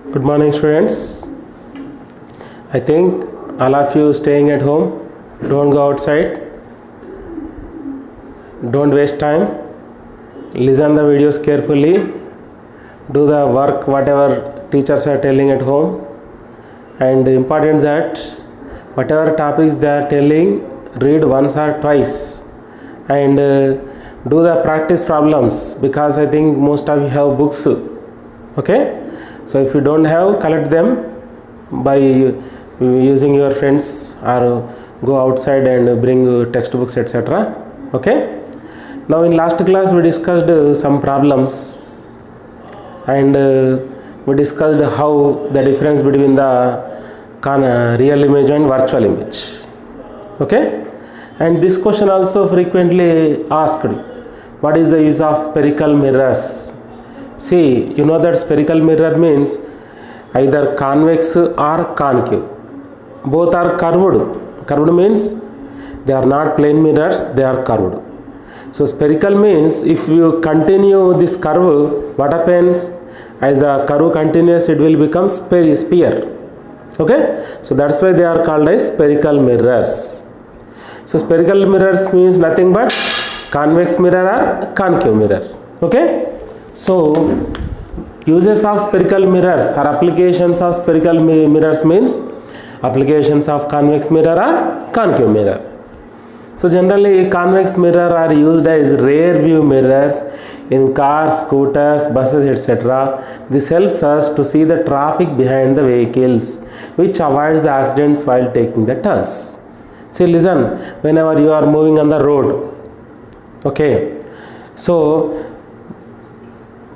Good morning, students. I think all of you staying at home. Don't go outside. Don't waste time. Listen the videos carefully. Do the work whatever teachers are telling at home. And important that whatever topics they are telling, read once or twice. And do the practice problems, because I think most of you have books. Okay? So if you don't have, collect them by using your friends or go outside and bring textbooks, etc. Okay? Now in last class we discussed some problems, and we discussed how the difference between the real image and virtual image. Okay? And this question also frequently asked, what is the use of spherical mirrors? See, you know that spherical mirror means either convex or concave. Both are curved. Curved means they are not plane mirrors, they are curved. So spherical means if you continue this curve, what happens? As the curve continues, it will become sphere. Okay? So that's why they are called as spherical mirrors. So spherical mirrors means nothing but convex mirror or concave mirror. Okay? So uses of spherical mirrors or applications of spherical mirrors means applications of convex mirror or concave mirror. So generally convex mirror are used as rear view mirrors in cars, scooters, buses, etc. This helps us to see the traffic behind the vehicles, which avoids the accidents while taking the turns. See, listen, whenever you are moving on the road, okay, so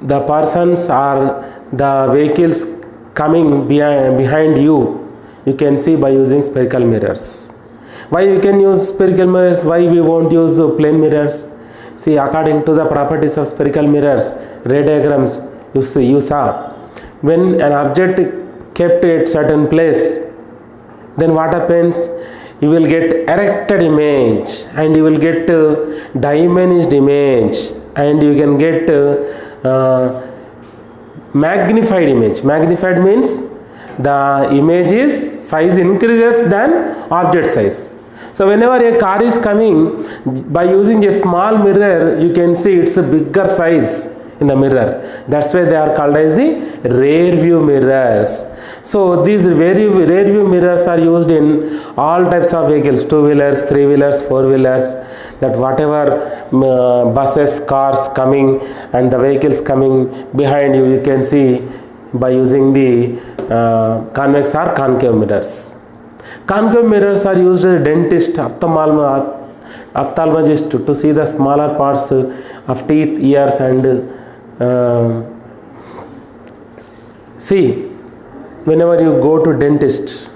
the persons or the vehicles coming behind you, you can see by using spherical mirrors. Why we can use spherical mirrors? Why we won't use plane mirrors? See, according to the properties of spherical mirrors, ray diagrams you saw. When an object kept at certain place, then what happens? You will get erected image, and you will get diminished image, and you can get magnified image. Magnified means the image's size increases than object size. So whenever a car is coming, by using a small mirror, you can see it's a bigger size in the mirror. That's why they are called as the rear view mirrors. So these rear view mirrors are used in all types of vehicles, 2-wheelers, 3-wheelers, 4-wheelers, that whatever buses, cars coming and the vehicles coming behind you, you can see by using the convex or concave mirrors. Concave mirrors are used as dentist, ophthalmologist to see the smaller parts of teeth, ears, and see, whenever you go to dentist,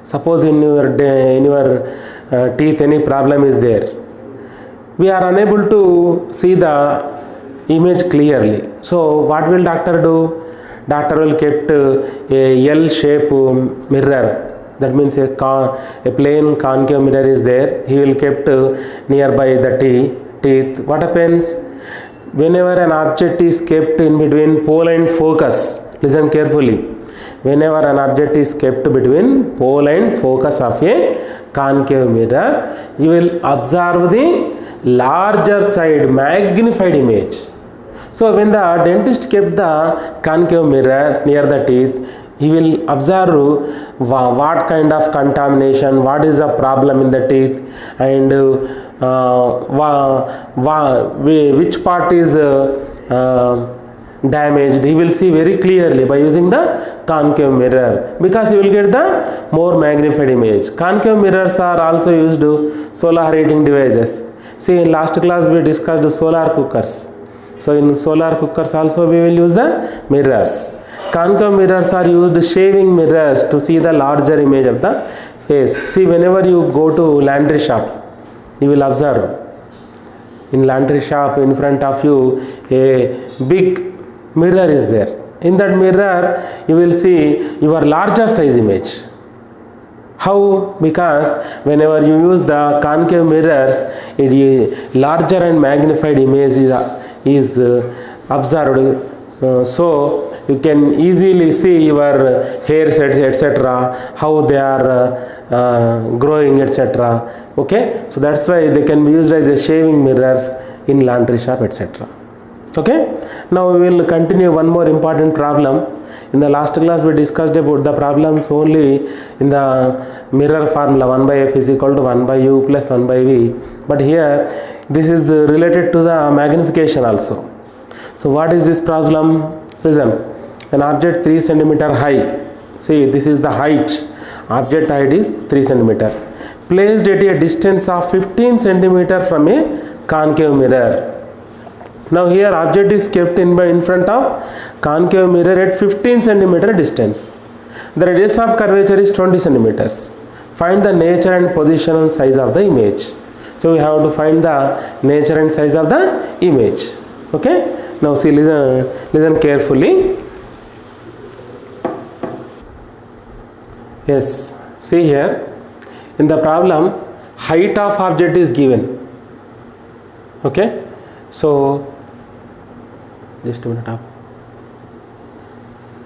suppose in your teeth any problem is there, we are unable to see the image clearly. So what will doctor do? Doctor will keep a L-shape mirror. That means a plain concave mirror is there. He will keep nearby the teeth. What happens? Whenever an object is kept in between pole and focus, listen carefully. Whenever an object is kept between pole and focus of a concave mirror, you will observe the larger side, magnified image. So when the dentist kept the concave mirror near the teeth, he will observe what kind of contamination, what is the problem in the teeth, and which part is damaged. He will see very clearly by using the concave mirror, because you will get the more magnified image. Concave mirrors are also used to solar heating devices. See, in last class we discussed solar cookers. So in solar cookers also we will use the mirrors. Concave mirrors are used shaving mirrors to see the larger image of the face. See, whenever you go to laundry shop, you will observe in laundry shop in front of you a big mirror is there. In that mirror you will see your larger size image. How? Because whenever you use the concave mirrors, a larger and magnified image is observed So you can easily see your hairs etc., how they are growing etc. Okay, so that's why they can be used as a shaving mirrors in laundry shop etc. Okay, now we will continue one more important problem. In the last class we discussed about the problems only in the mirror formula 1 by f is equal to 1 by u plus 1 by v, but here this is related to the magnification also. So what is this problem? Listen, an object 3 centimeter high, see this is the height, object height is 3 centimeter, placed at a distance of 15 centimeter from a concave mirror. Now here object is kept in front of concave mirror at 15 centimeter distance. The radius of curvature is 20 centimeters. Find the nature and position and size of the image. So we have to find the nature and size of the image. Okay. Now see, listen carefully. Yes, see here in the problem height of object is given. Okay, so just a minute up.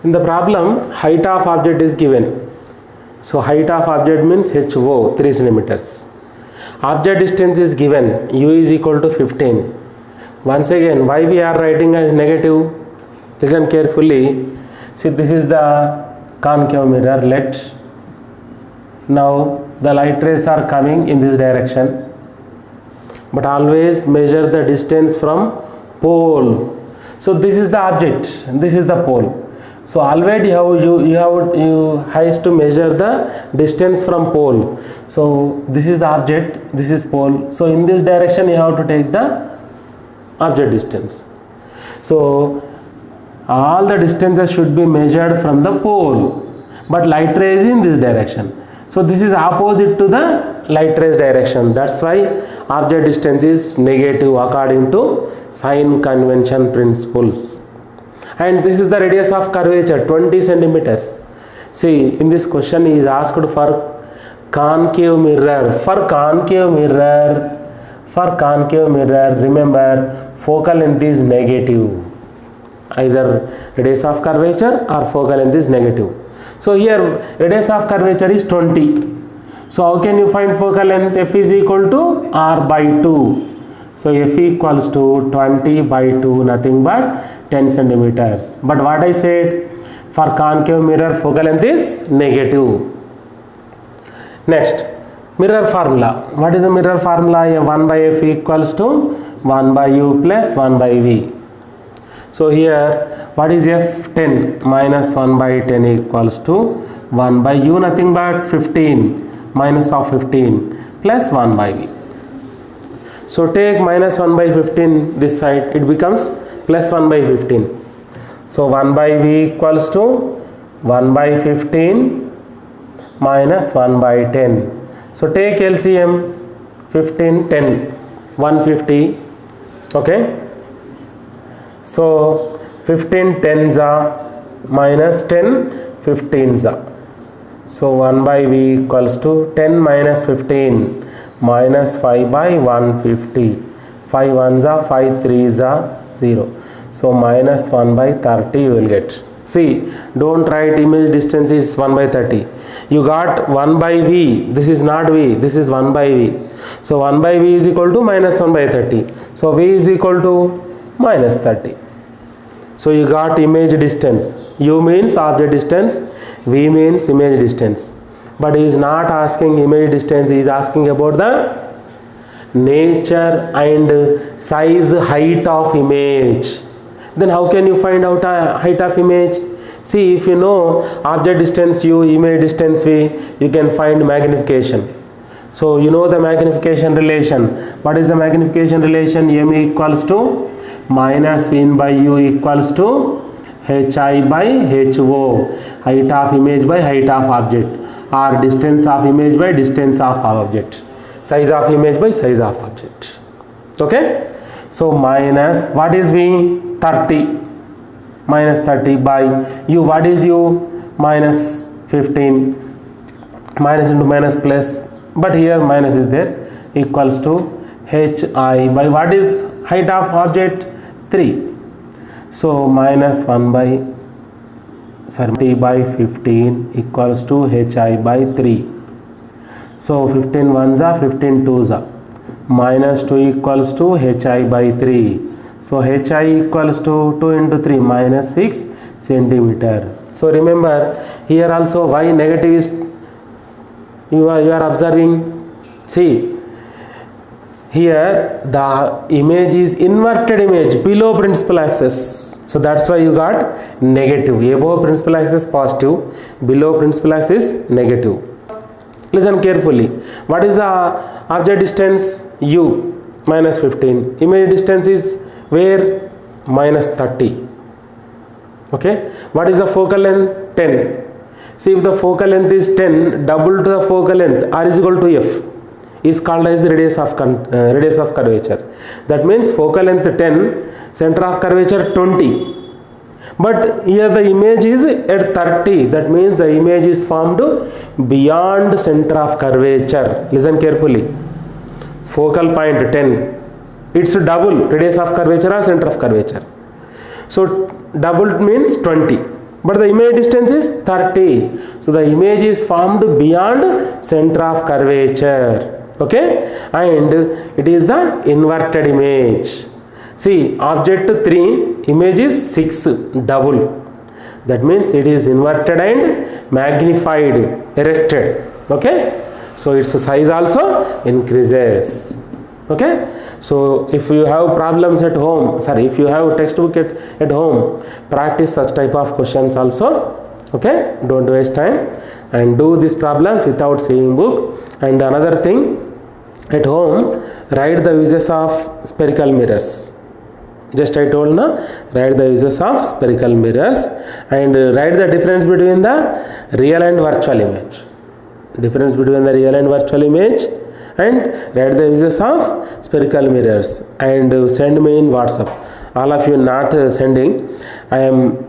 In the problem height of object is given. So height of object means HO 3 centimeters. Object distance is given, u is equal to 15. Once again, why we are writing as negative? Listen carefully. See, this is the concave mirror. Let now the light rays are coming in this direction, but always measure the distance from pole. So this is the object, this is the pole. So already you has to measure the distance from pole. So this is object, this is pole. So in this direction you have to take the object distance. So all the distances should be measured from the pole, but light ray is in this direction. So this is opposite to the light rays direction. That's why object distance is negative according to sign convention principles. And this is the radius of curvature 20 centimeters. See, in this question he is asked for concave mirror. For concave mirror, remember focal length is negative. Either radius of curvature or focal length is negative. So here radius of curvature is 20. So how can you find focal length? F is equal to R by 2. So F equals to 20 by 2, nothing but 10 centimeters. But what I said, for concave mirror focal length is negative. Next, mirror formula. What is the mirror formula? 1 by F equals to 1 by U plus 1 by V. So here, what is F? 10 minus 1 by 10 equals to 1 by U, nothing but 15 minus of 15 plus 1 by V. So take minus 1 by 15 this side, it becomes plus 1 by 15. So 1 by V equals to 1 by 15 minus 1 by 10. So take LCM 15, 10, 150. Okay. So 15 tens are minus 10 15s are. So 1 by V equals to 10 minus 15 minus 5 by 150. 5 ones are 5 3s are 0. So minus 1 by 30 you will get. See, don't write image distance is 1 by 30. You got 1 by V. This is not V. This is 1 by V. So 1 by V is equal to minus 1 by 30. So V is equal to minus 30. So you got image distance. U means object distance. V means image distance. But he is not asking image distance. He is asking about the nature and size, height of image. Then how can you find out a height of image? See, if you know object distance U, image distance V, you can find magnification. So you know the magnification relation. What is the magnification relation? M equals to minus V by U equals to HI by HO. Height of image by height of object, or distance of image by distance of object. Size of image by size of object. Okay. So minus, what is V? 30. Minus 30 by U. What is U? Minus 15. Minus into minus plus. But here minus is there. Equals to HI by what is height of object? 3. So minus 1 by 30 by 15 equals to hi by 3. So 15 ones are 15 twos are. Minus 2 equals to hi by 3. So hi equals to 2 into 3 minus 6 centimeter. So remember here also why negative is you are observing. See here the image is inverted image below principal axis. So that's why you got negative. Above principal axis positive, below principal axis negative. Listen carefully. What is the object distance? U minus 15. Image distance is where? Minus 30. Okay. What is the focal length? 10. See, if the focal length is 10, double to the focal length r is equal to f is called as radius of curvature. That means focal length 10, center of curvature 20. But here the image is at 30. That means the image is formed beyond center of curvature. Listen carefully. Focal point 10. It's double radius of curvature or center of curvature. So double means 20. But the image distance is 30. So the image is formed beyond center of curvature. Okay, and it is the inverted image. See, object 3, image is 6, double. That means it is inverted and magnified, erected. Okay, so its size also increases. Okay, so if you have problems at home, if you have textbook at home, practice such type of questions also. Okay, don't waste time and do these problems without seeing book. And another thing, at home write the uses of spherical mirrors. Just I told now, write the uses of spherical mirrors and write the difference between the real and virtual image. Difference between the real and virtual image, and write the uses of spherical mirrors and send me in WhatsApp. All of you not sending, I am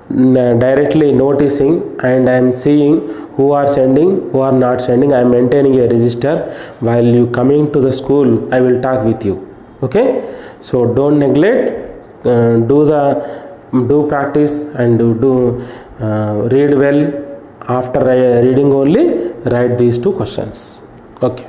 directly noticing and I am seeing who are sending, who are not sending. I am maintaining a register. While you coming to the school, I will talk with you. Okay, so don't neglect, do practice and do read well. After reading only write these two questions. Okay.